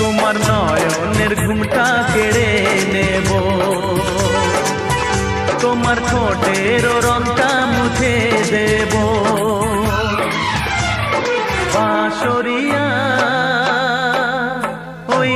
তোমার নয়নের ঘুমটা কেড়ে নেব, তোমার ঠোঁটের রংটা মুছে দেব। বাঁশরিয়া ওই